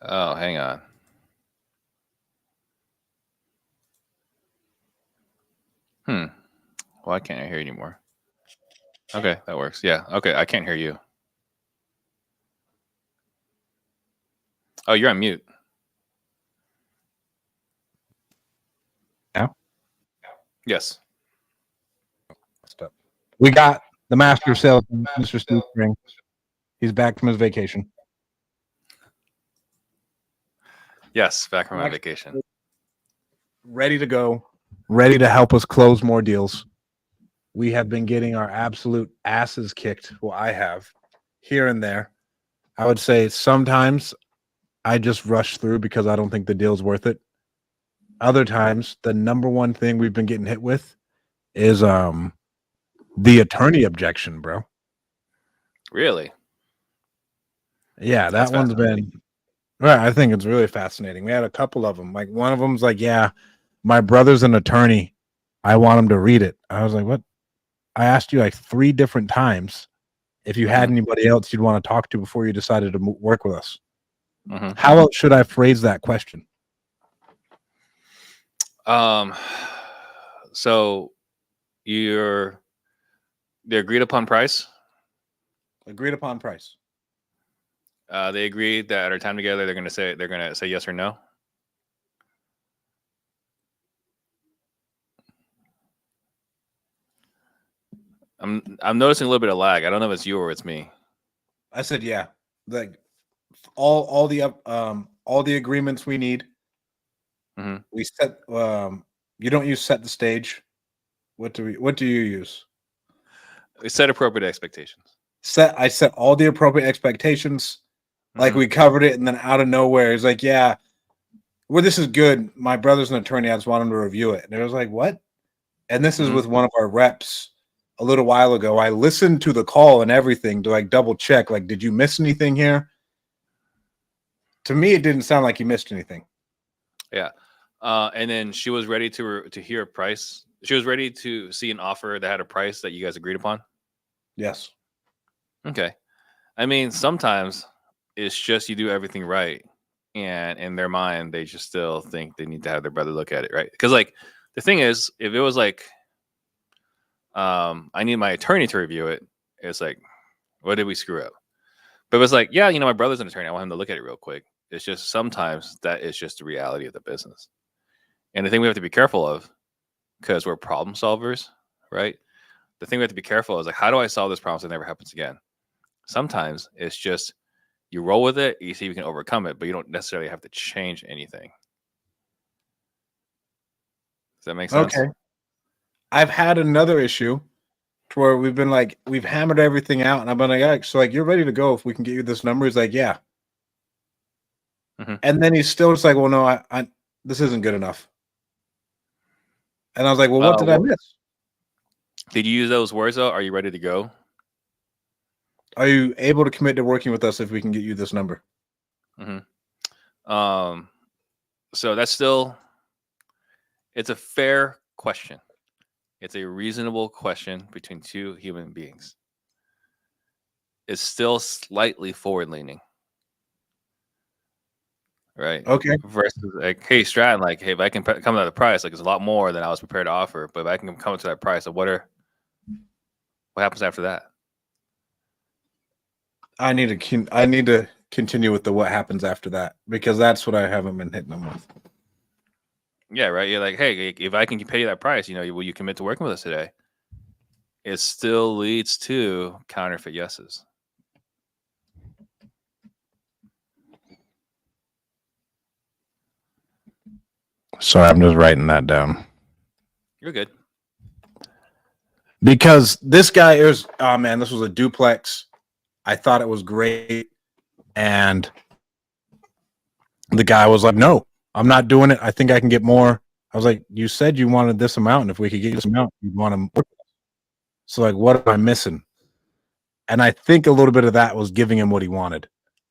Oh, hang on. Why can't I hear you anymore? Okay, that works. Yeah. Okay, I can't hear you. Oh, you're on mute. Now? Yes. We got the master salesman, Mr. Steve Trang. He's back from his vacation. Yes, back from my vacation. Ready to go, ready to help us close more deals. We have been getting our absolute asses kicked. Well, I have here and there. I would say sometimes I just rush through because I don't think the deal's worth it. Other times, the number one thing we've been getting hit with is the attorney objection, bro. Really? Yeah, that one's been right. I think it's really fascinating. We had a couple of them. Like one of them's like, yeah, my brother's an attorney. I want him to read it. I was like, what? I asked you like 3 different times if you had anybody else you'd want to talk to before you decided to work with us. How else should I phrase that question? So the agreed upon price? Agreed upon price. They agreed that at our time together they're gonna say yes or no. I'm noticing a little bit of lag. I don't know if it's you or it's me. I said yeah. Like all the agreements we need. We set you don't use set the stage. What do you use? We set appropriate expectations. I set all the appropriate expectations. Like we covered it, and then out of nowhere, it's like, yeah, well, this is good. My brother's an attorney. I just want him to review it. And it was like, what? And this is with one of our reps a little while ago. I listened to the call and everything to like double check. Like, did you miss anything here? To me, it didn't sound like you missed anything. Yeah. And then she was ready to hear a price. She was ready to see an offer that had a price that you guys agreed upon. Yes. Okay. I mean, sometimes it's just you do everything right, and in their mind, they just still think they need to have their brother look at it, right? Because like the thing is, if it was like, I need my attorney to review it, it's like, what did we screw up? But it was like, yeah, my brother's an attorney. I want him to look at it real quick. It's just sometimes that is just the reality of the business. And the thing we have to be careful of, because we're problem solvers, right? The thing we have to be careful is like, how do I solve this problem so it never happens again? Sometimes it's just you roll with it, you see if you can overcome it, but you don't necessarily have to change anything. Does that make sense? Okay. I've had another issue where we've been like, we've hammered everything out, and I've been like, so like, you're ready to go if we can get you this number. He's like, yeah. And then he's still just like, well, no, I this isn't good enough. And I was like, well, what did I miss? Did you use those words though? Are you ready to go? Are you able to commit to working with us if we can get you this number? So that's still, it's a fair question. It's a reasonable question between two human beings. It's still slightly forward leaning. Right. Okay. Versus like, hey, Stratton, like, hey, if I can come to the price, like it's a lot more than I was prepared to offer, but if I can come to that price, what happens after that? I need to continue with the what happens after that, because that's what I haven't been hitting them with. Yeah, right. You're like, hey, if I can pay you that price, will you commit to working with us today? It still leads to counterfeit yeses. Sorry, I'm just writing that down. You're good. Because this guy is, oh man, this was a duplex. I thought it was great. And the guy was like, no, I'm not doing it. I think I can get more. I was like, you said you wanted this amount. And if we could get you this amount, you'd want to work. So like, what am I missing? And I think a little bit of that was giving him what he wanted.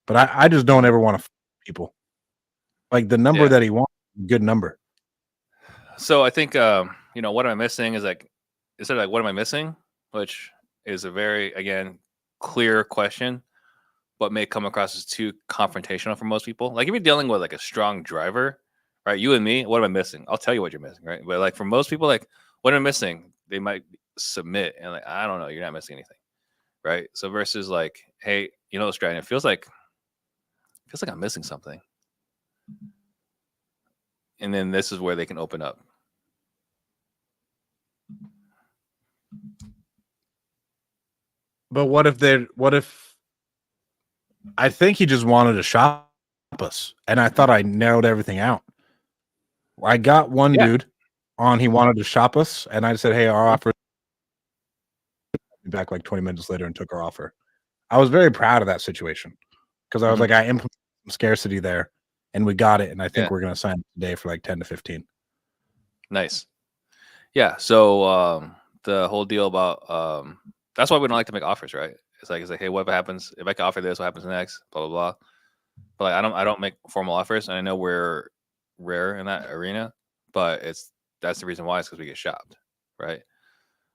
But I just don't ever want to people. Like the number that he wants, good number. So I think, what am I missing is like, instead of like, what am I missing? Which is a very, again, clear question. but may come across as too confrontational for most people. Like if you're dealing with like a strong driver, right? You and me, what am I missing? I'll tell you what you're missing, right? But like for most people, like what am I missing? They might submit and like, I don't know, you're not missing anything, right? So versus like, hey, Stratton, it feels like I'm missing something. And then this is where they can open up. But what if I think he just wanted to shop us, and I thought I narrowed everything out. I got one dude on, he wanted to shop us, and I said, hey, our offer. Back like 20 minutes later and took our offer. I was very proud of that situation because I was like, I implemented some scarcity there and we got it. And I think we're going to sign today for like 10 to 15. Nice. Yeah. So the whole deal about that's why we don't like to make offers, right? It's like, hey, what happens if I can offer this? What happens next? Blah blah blah. But like, I don't make formal offers, and I know we're rare in that arena, but that's the reason why. It's because we get shopped, right?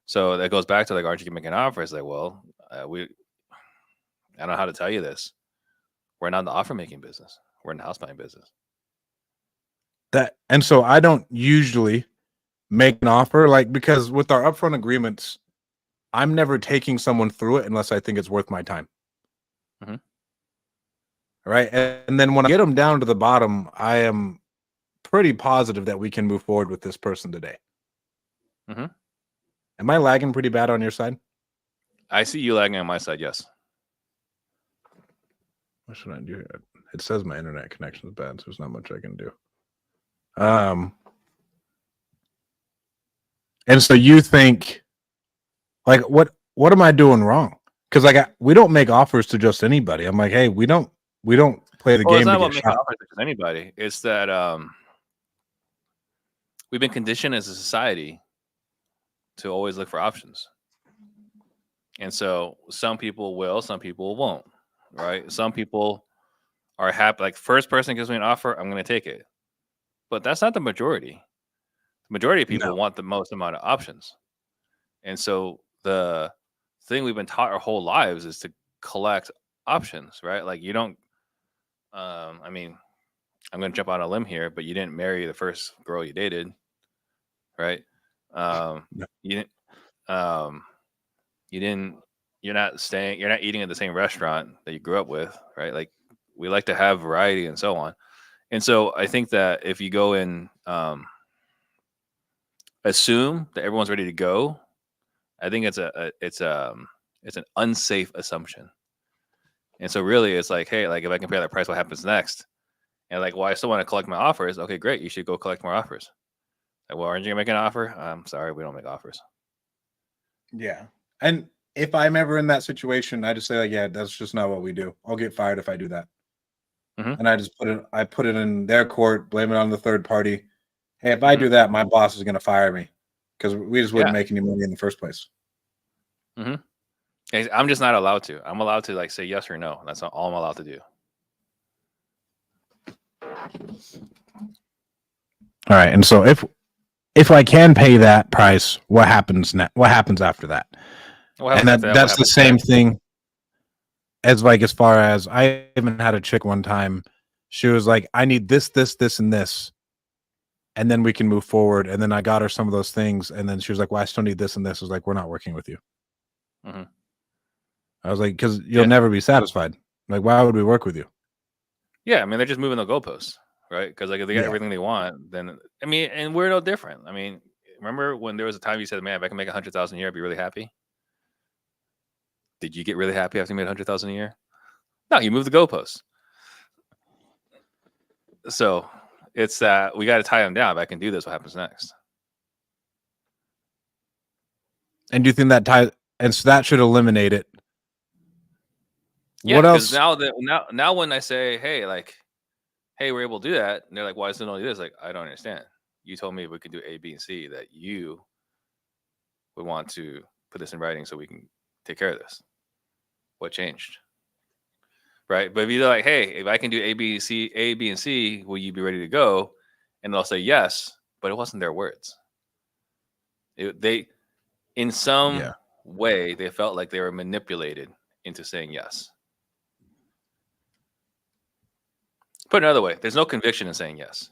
So that goes back to like, aren't you making an offer? It's like, well, I don't know how to tell you this. We're not in the offer making business. We're in the house buying business. And so I don't usually make an offer, like, because with our upfront agreements, I'm never taking someone through it unless I think it's worth my time. Mm-hmm. Right. And then when I get them down to the bottom, I am pretty positive that we can move forward with this person today. Mm-hmm. Am I lagging pretty bad on your side? I see you lagging on my side, yes. What should I do? It says my internet connection is bad, so there's not much I can do. And so you think, like, what am I doing wrong? Because like we don't make offers to just anybody. I'm like, hey, we don't play the game. It's not to about get making shot. offers to anybody. It's that we've been conditioned as a society to always look for options. And so some people will, some people won't, right? Some people are happy, like first person gives me an offer, I'm going to take it. But that's not the majority. The majority of people want the most amount of options. And so the thing we've been taught our whole lives is to collect options, right? Like you don't, I mean, I'm going to jump on a limb here, but you didn't marry the first girl you dated, right? You didn't, you're not eating at the same restaurant that you grew up with, right? Like we like to have variety and so on. And so I think that if you go and assume that everyone's ready to go, I think it's an unsafe assumption. And so really it's like, hey, like if I compare that price, what happens next? And like, well, I still want to collect my offers. Okay, great. You should go collect more offers. Like, well, aren't you gonna make an offer? I'm sorry, we don't make offers. Yeah. And if I'm ever in that situation, I just say like, yeah, that's just not what we do. I'll get fired if I do that. Mm-hmm. And I just put it in their court, blame it on the third party. Hey, if I do that, my boss is going to fire me because we just wouldn't make any money in the first place. Mm-hmm. I'm just not allowed to. I'm allowed to like say yes or no. That's all I'm allowed to do. All right. And so if I can pay that price, what happens next? What happens after that? And that's the same thing as like, as far as I even had a chick one time, she was like, I need this, this, this, and this. And then we can move forward. And then I got her some of those things. And then she was like, well, I still need this and this. I was like, we're not working with you. Mm-hmm. I was like, because you'll never be satisfied. Like, why would we work with you? Yeah, I mean, they're just moving the goalposts, right? Because like if they get everything they want, then I mean, and we're no different. I mean, remember when there was a time you said, "Man, if I can make 100,000 a year, I'd be really happy." Did you get really happy after you made 100,000 a year? No, you moved the goalposts. So it's that we got to tie them down. If I can do this, what happens next? And do you think that and so that should eliminate it? Yeah, what else? Now when I say, hey, we're able to do that, and they're like, why isn't it only this? Like, I don't understand. You told me we could do A, B, and C, that you would want to put this in writing so we can take care of this. What changed? Right? But if you're like, hey, if I can do A, B, and C, will you be ready to go? And they'll say yes, but it wasn't their words. They, in some way, they felt like they were manipulated into saying yes. Put it another way, there's no conviction in saying yes.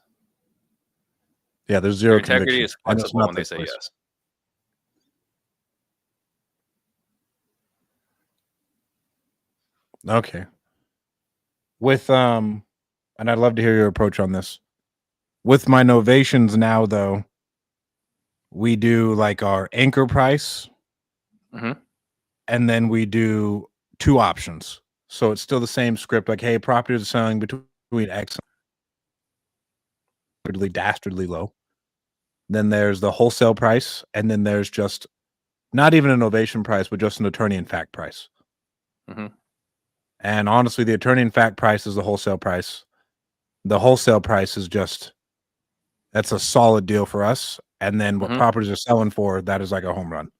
Yeah, there's Their zero integrity conviction, is and it's flexible not when they their say choice. yes. Okay. With and I'd love to hear your approach on this. With my novations now, though, we do like our anchor price, Mhm. and then we do 2 options. So it's still the same script, like, hey, properties are selling between X and dastardly low. Then there's the wholesale price, and then there's just not even an novation price, but just an attorney in fact price. Mhm. And honestly, the attorney in fact price is the wholesale price. The wholesale price is just that's a solid deal for us. And then what Mhm. properties are selling for, that is like a home run.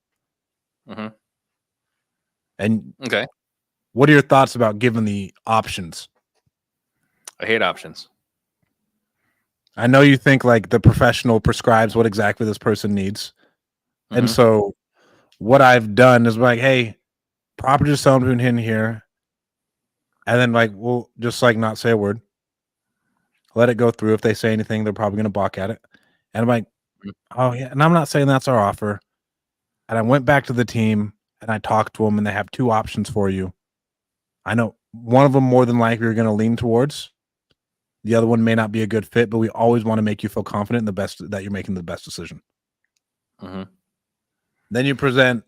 Mhm. And Okay. what are your thoughts about giving the options? I hate options. I know you think like the professional prescribes what exactly this person needs. And Mhm. so what I've done is like, hey, properties are selling between here and here. And then like we'll just like not say a word. Let it go through. If they say anything, they're probably gonna balk at it. And I'm like, Mhm. oh yeah. And I'm not saying that's our offer. And I went back to the team and I talked to them, and they have 2 options for you. I know one of them more than likely you're gonna lean towards. The other one may not be a good fit, but we always want to make you feel confident in the best that you're making the best decision. Mhm. Then you present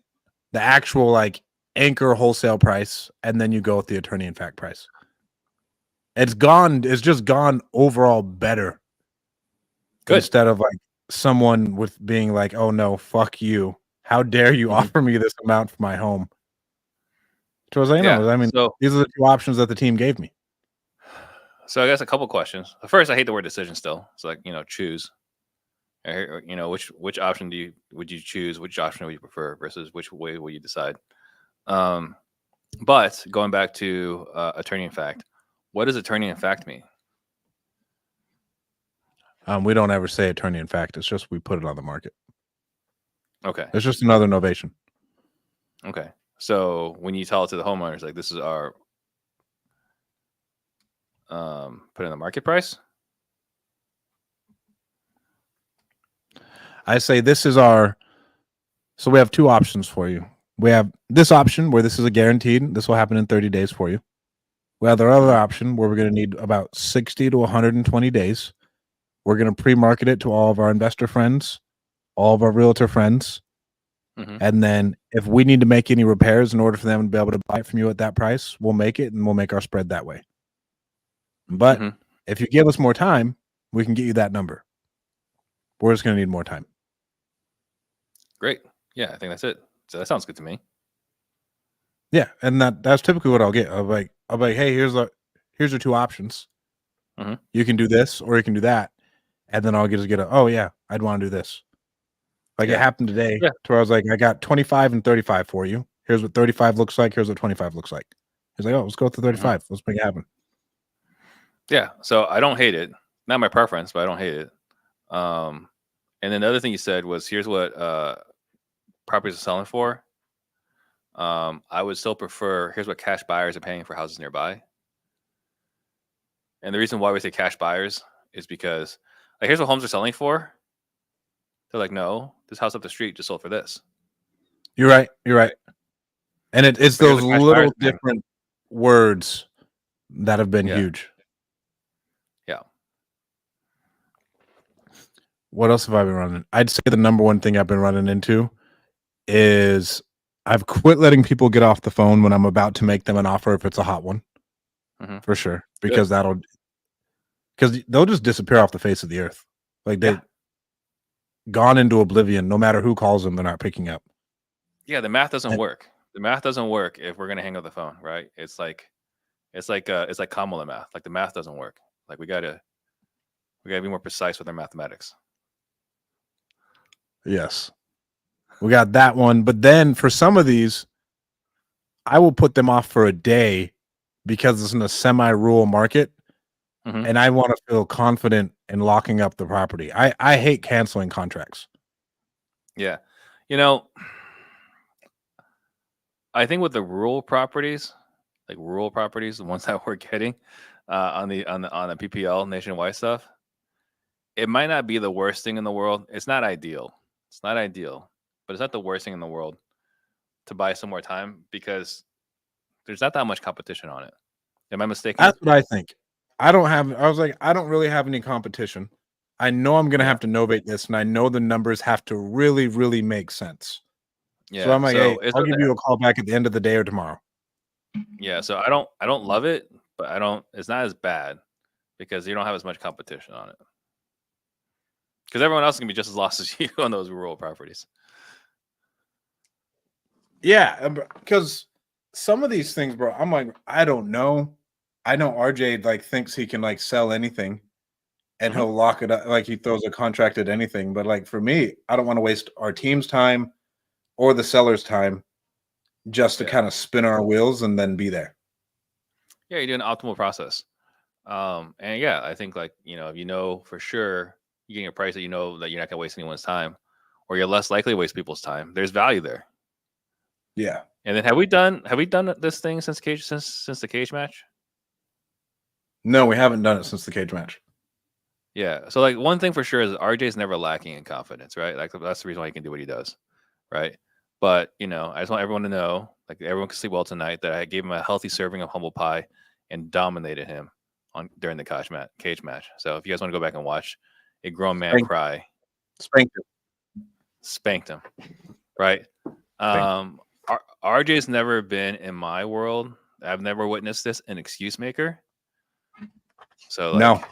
the actual like anchor wholesale price, and then you go with the attorney in fact price. It's just gone overall better Good. instead of like someone with being like, oh no, fuck you. How dare you Mhm. offer me this amount for my home? So I was like, Yeah. no, I mean, So these are the 2 options that the team gave me. I guess a couple questions. First, I hate the word decision still. It's like, choose. Which option would you choose? Which option would you prefer versus which way will you decide? Um, but going back to attorney in fact, what does attorney in fact mean? We don't ever say attorney in fact. It's just we put it on the market. Okay. It's just another novation. Okay. So when you tell it to the homeowners, like this is our put in the market price. I say this is our so we have 2 options for you. We have this option where this is a guaranteed. This will happen in 30 days for you. We have the other Mhm. option where we're going to need about 60 to 120 days. We're going to pre-market it to all of our investor friends, all of our realtor friends, Mhm. and then if we need to make any repairs in order for them to be able to buy it from you at that price, we'll make it and we'll make our spread that way. But Mhm. if you give us more time, we can get you that number. We're just going to need more time. Great. Yeah, I think that's it. So that sounds good to me. Yeah, and that's typically what I'll get. I'll be like, hey, here's your 2 options. Mhm. You can do this or you can do that, and then I'll just get a oh yeah, I'd want to do this. Like it Yeah. happened today, Yeah. to where I was like, I got 25 and 35 for you. Here's what 35 looks like. Here's what 25 looks like. He's like, oh, let's go with the Mhm. 35. Let's make it happen. Yeah. So I don't hate it. Not my preference, but I don't hate it. Um, and then the other thing you said was, here's what properties are selling for. I would still prefer, here's what cash buyers are paying for houses nearby. And the reason why we say cash buyers is because, like, here's what homes are selling for. They're like, no, this house up the street just sold for this. You're right. You're right. Right. And it's But here's those what cash buyers little are paying. different words that have been Yeah. huge. Yeah. What else have I been running? I'd say the number one thing I've been running into is I've quit letting people get off the phone when I'm about to make them an offer if it's a hot one, Hmm. for sure. Good. Because they'll just disappear off the face of the earth. Like Yeah. they gone into oblivion. No matter who calls them, they're not picking up. Yeah. The math doesn't And work. The math doesn't work if we're gonna hang up the phone, right? It's like Kamala math. Like the math doesn't work. Like we gotta be more precise with our mathematics. yes, we got that one. But then for some of these, I will put them off for a day because it's in a semi-rural market, Hmm. and I want to feel confident in locking up the property. I hate canceling contracts. Yeah. You know, I think with the rural properties, the ones that we're getting, on the PPL nationwide stuff. It might not be the worst thing in the world. It's not ideal. It's not ideal, but it's not the worst thing in the world to buy some more time because there's not that much competition on it. Am I mistaken? That's what I think. I was like, I don't really have any competition. I know I'm gonna have to novate this, and I know the numbers have to really, really make sense. Yeah. So I'm like, hey, it's I'll give you a call back at the end of the day or tomorrow. Yeah. So I don't love it, but it's not as bad because you don't have as much competition on it. Because everyone else is gonna be just as lost as you on those rural properties. Yeah, because some of these things, bro, I'm like, I don't know. I know RJ like thinks he can like sell anything and he'll lock it up, like he throws a contract at anything. But like for me, I don't want to waste our team's time or the seller's time just to kind of spin our wheels and then be there. Yeah, you're doing an optimal process. And yeah, I think like, if you know for sure you're getting a price that you know that you're not gonna waste anyone's time, or you're less likely to waste people's time, there's value there. Yeah. And then have we done this thing since the cage match? No, we haven't done it since the cage match. Yeah. So like one thing for sure is RJ's never lacking in confidence, right? Like that's the reason why he can do what he does, right? But I just want everyone to know, like everyone can sleep well tonight, that I gave him a healthy serving of humble pie and dominated him during the cage match. So if you guys want to go back and watch a grown man cry, spanked him, right? RJ's never been in my world. I've never witnessed this an excuse maker. So no.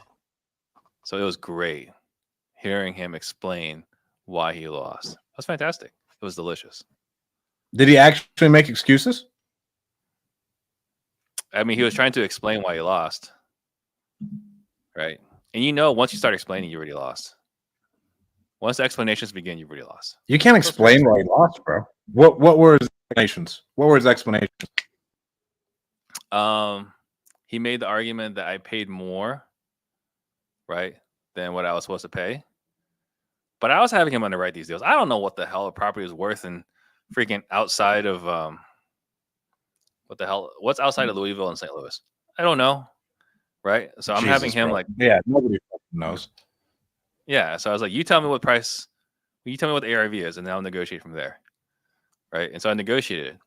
So it was great hearing him explain why he lost. That was fantastic. It was delicious. Did he actually make excuses? I mean, he was trying to explain why he lost. Right. And once you start explaining, you already lost. Once the explanations begin, you've already lost. You can't explain why he lost, bro. What were his explanations? What were his explanations? He made the argument that I paid more, right, than what I was supposed to pay. But I was having him underwrite these deals. I don't know what the hell a property is worth in freaking outside of what's outside of Louisville and St. Louis? I don't know. Right. So I'm having him bro. like, yeah, nobody knows. Yeah. So I was like, you tell me what price, you tell me what the ARV is, and then I'll negotiate from there. Right. And so I negotiated.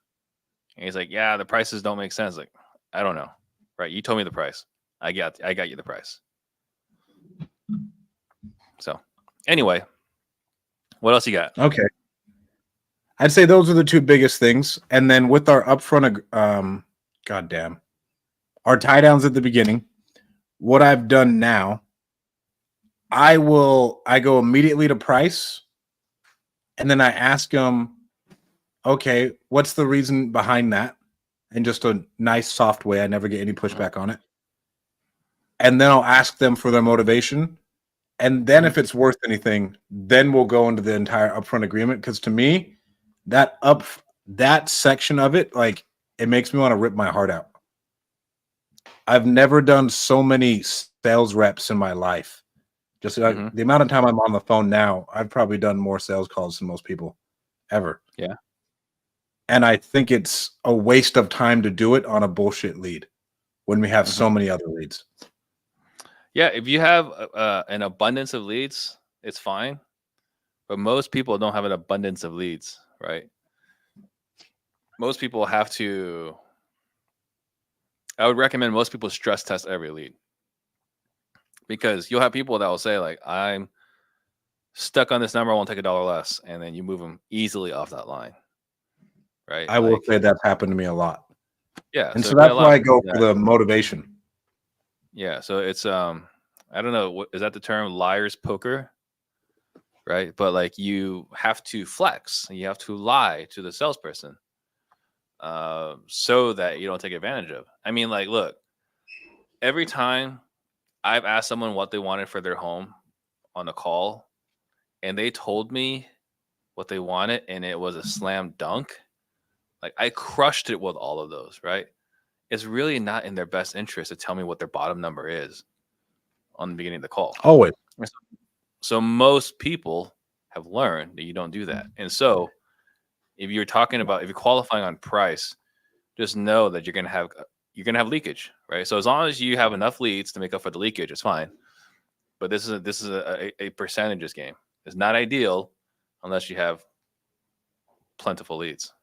And he's like, yeah, the prices don't make sense. Like, I don't know. Right. You told me the price. I got you the price. So anyway, what else you got? Okay. I'd say those are the two biggest things. And then with our upfront, our tie downs at the beginning, what I've done now, I go immediately to price. And then I ask them, okay, what's the reason behind that? In just a nice, soft way. I never get any pushback on it. And then I'll ask them for their motivation. And then if it's worth anything, then we'll go into the entire upfront agreement. Because to me, that section of it, like, it makes me want to rip my heart out. I've never done so many sales reps in my life. Just like the amount of time I'm on the phone now, I've probably done more sales calls than most people ever. Yeah. And I think it's a waste of time to do it on a bullshit lead when we have so many other leads. Yeah, if you have an abundance of leads, it's fine. But most people don't have an abundance of leads, right? Most people have to. I would recommend most people stress test every lead, because you'll have people that will say, like, I'm stuck on this number, I won't take $1 less, and then you move them easily off that line, right? I will say that's happened to me a lot. Yeah, and so that's why I go for the motivation. Yeah, so it's I don't know, is that the term, liar's poker? Right? But like, you have to flex, you have to lie to the salesperson so that you don't take advantage of. I mean, like, look, every time I've asked someone what they wanted for their home on a call, and they told me what they wanted, and it was a slam dunk, like, I crushed it with all of those, right? It's really not in their best interest to tell me what their bottom number is on the beginning of the call. Always. So most people have learned that you don't do that. And so if you're qualifying on price, just know that you're gonna have leakage, right? So as long as you have enough leads to make up for the leakage, it's fine. But this is a percentages game. It's not ideal unless you have plentiful leads.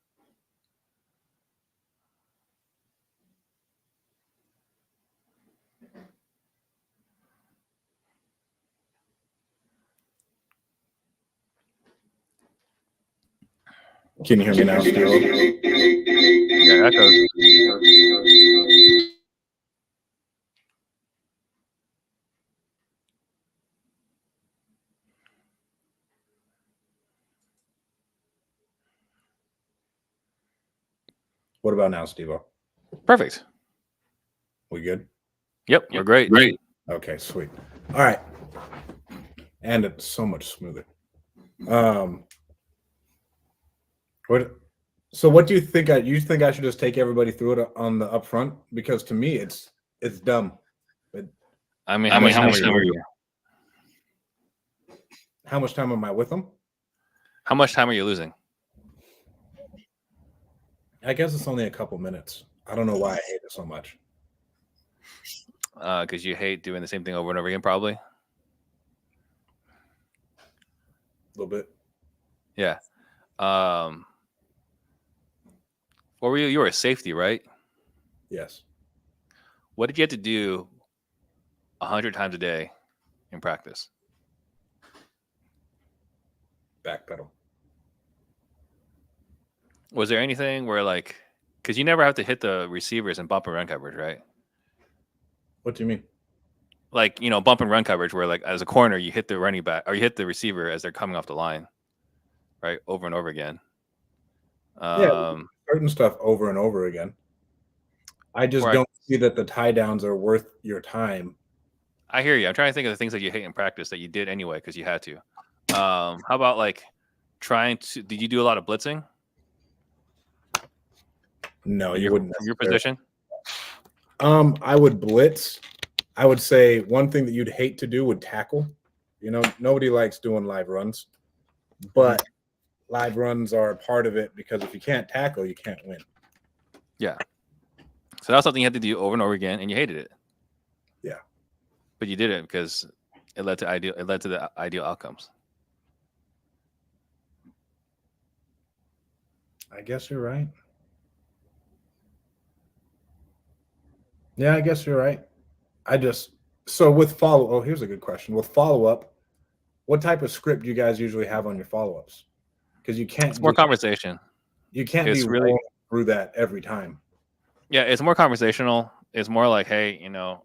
Can you hear me now, Steve? Yeah, echoes. What about now, Steve? Perfect. We good? Yep, we're great. Great. Okay, sweet. All right. And it's so much smoother. What do you think? You think I should just take everybody through it on the upfront? Because to me, it's dumb. I mean, how much time are you? How much time am I with them? How much time are you losing? I guess it's only a couple minutes. I don't know why I hate it so much. Because you hate doing the same thing over and over again, probably. A little bit. Yeah. What were you? You were a safety, right? Yes. What did you have to do 100 times a day in practice? Backpedal. Was there anything where like, because you never have to hit the receivers and bump and run coverage, right? What do you mean? Like, bump and run coverage where like as a corner, you hit the running back or you hit the receiver as they're coming off the line, right? Over and over again. Certain stuff over and over again. I just don't see that the tie downs are worth your time. I hear you. I'm trying to think of the things that you hate in practice that you did anyway because you had to. How about like did you do a lot of blitzing? No, you wouldn't. From your position? I would blitz. I would say one thing that you'd hate to do would tackle. Nobody likes doing live runs, but live runs are a part of it because if you can't tackle, you can't win. Yeah. So that was something you had to do over and over again, and you hated it. Yeah. But you did it because it led to the ideal outcomes. I guess you're right. Yeah, I guess you're right. With follow. Oh, here's a good question. With follow-up, what type of script do you guys usually have on your follow-ups? Because you can't. It's more conversation. You can't be really through that every time. Yeah, it's more conversational. It's more like, hey, and are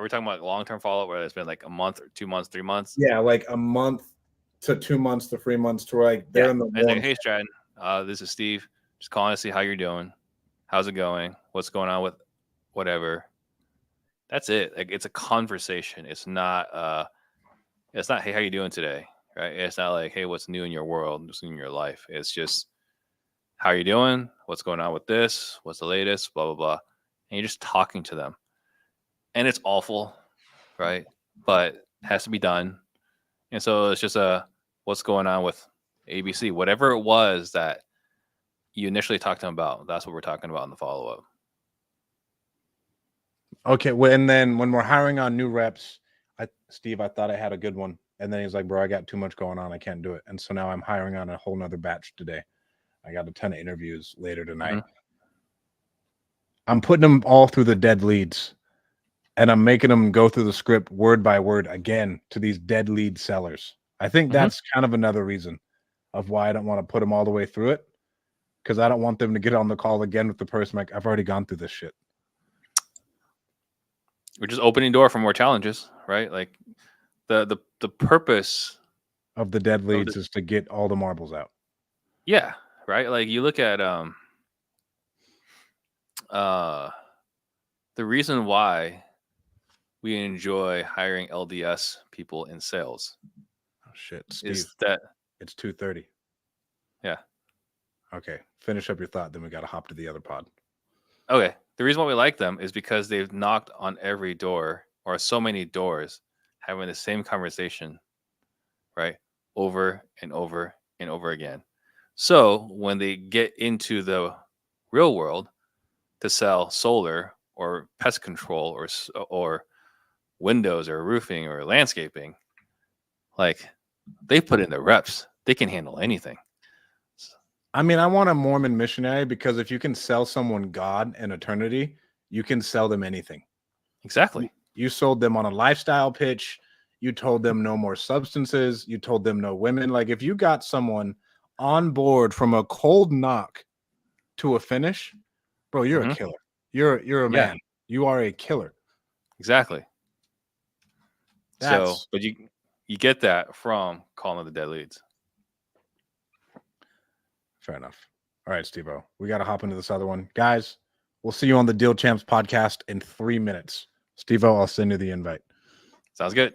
we talking about long-term follow-up where it's been like a month or 2 months, 3 months? Yeah, like a month to 2 months to 3 months to like they're in the morning. Like, hey, Stratton, this is Steve. Just calling to see how you're doing. How's it going? What's going on with whatever? That's it. Like, it's a conversation. It's not hey, how you doing today? Right? It's not like, hey, what's new in your world, what's new in your life. It's just how are you doing? What's going on with this? What's the latest? Blah, blah, blah. And you're just talking to them. And it's awful, right? But it has to be done. And so it's just what's going on with ABC? Whatever it was that you initially talked to them about, that's what we're talking about in the follow-up. Okay, well, and then when we're hiring on new reps, Steve, I thought I had a good one. And then he's like, bro, I got too much going on. I can't do it. And so now I'm hiring on a whole nother batch today. I got a ton of interviews later tonight. Mm-hmm. I'm putting them all through the dead leads. And I'm making them go through the script word by word again to these dead lead sellers. I think that's kind of another reason of why I don't want to put them all the way through it. Because I don't want them to get on the call again with the person like, I've already gone through this shit. We're just opening door for more challenges, right? Like the purpose of the dead leads is to get all the marbles out. Yeah, right. Like you look at the reason why we enjoy hiring LDS people in sales. Oh shit, Steve. Is that it's 2:30. Yeah. Okay, finish up your thought. Then we got to hop to the other pod. Okay. The reason why we like them is because they've knocked on every door or so many doors, having the same conversation, right? Over and over and over again. So when they get into the real world to sell solar or pest control or windows or roofing or landscaping, like they put in the reps. They can handle anything. I mean, I want a Mormon missionary because if you can sell someone God and eternity, you can sell them anything. Exactly. You sold them on a lifestyle pitch. You told them no more substances. You told them no women. Like if you got someone on board from a cold knock to a finish, bro, you're a killer. You're a man. You are a killer. Exactly. That's but you get that from calling the dead leads. fair enough. All right, Steve-O, we got to hop into this other one. Guys, we'll see you on the Deal Champs podcast in 3 minutes. Steve-O, I'll send you the invite. Sounds good.